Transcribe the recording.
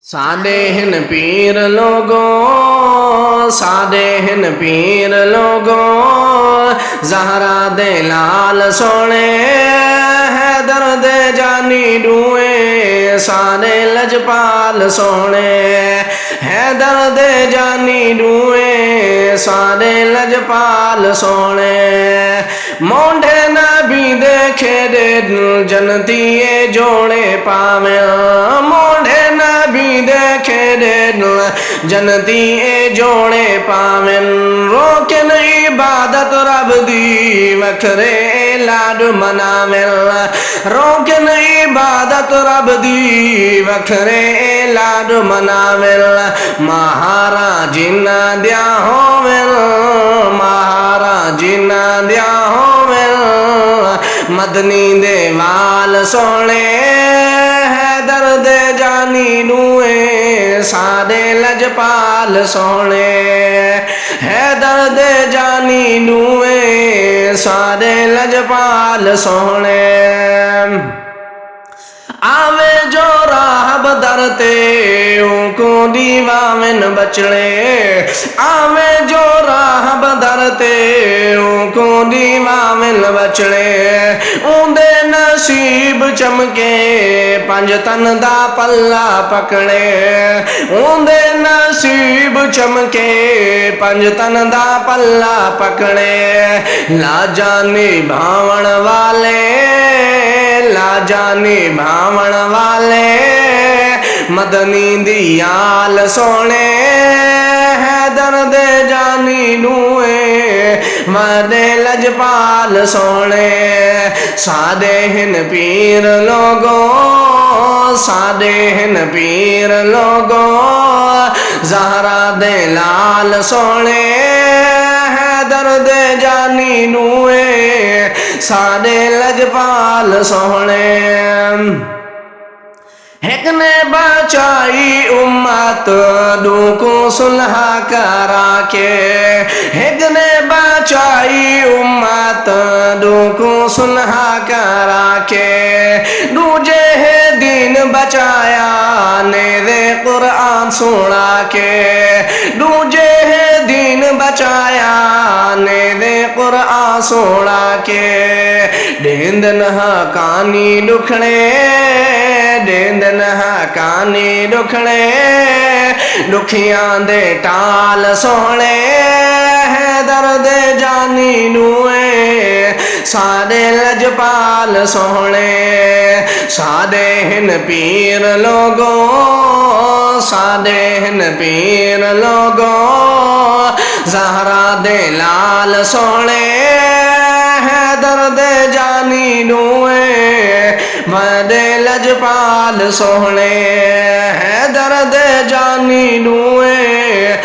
सादे हिन पीर लोगों, सादे हिन पीर लोगों, ज़हरा दे लाल सोने है दर्द जानी डूए, सादे लजपाल सोने है दर्द जानी डूए, सादे लजपाल सोने मोंढे नबी देखे दे जनती जोड़े पावे, मोंढे नबी देखे दे जनती जोड़े पावन, रोकन इबादत रब दी वखरे लाड मनावन, रोकन इबादत रब दी वखरे लाड मनावन, महाराजी ना दिया होवन, महाराजी ना दिया होवन, मदनी दे वाल सोने है दर्द जानी नूए, सादे लजपाल सोने है दर्द जानी नूए, सादे लजपाल सोने आवे जो राह बदरते उनको दीवान बचड़े, आवे जो राह बदरते उनको दीवान बचड़े, ऊंदे नसीब चमके पंज तन दा पल्ला पकड़े, ऊंदे नसीब चमके पंज तन दा पल्ला पकड़े, ला जाने भावण वाले, ला जाने भावण वाले, मदनी दियाल सोने है दर्द जानी नूए, मदे लजपाल सोने, सादे हिन पीर लोगों, सादे हिन पीर लोगों, ज़हरा दे लाल सोने है दर्द जानी नूए, सादे लजपाल सोने एक ने बचाई उम्मत दूको सुलह करा के, एक ने बचाई उम्मत दूको सुलह करा के, दूजे है दिन बचाया नेरे कुरान सुना के, दूजे है दिन बचाया नेरे कुरान सुना के, डेंदन कानी दुखड़े, डेंदन कानी दुखड़े, दुखियां दे टाल सोने है दर्द जानी नूए, सादे लजपाल सोने, सादे हिन पीर लोगों, सादे हिन पीर लोगों, ज़हरा दे लाल सोने है दर्द जानी नूए, मदे लजपाल सोने है दर्द जानी नूए।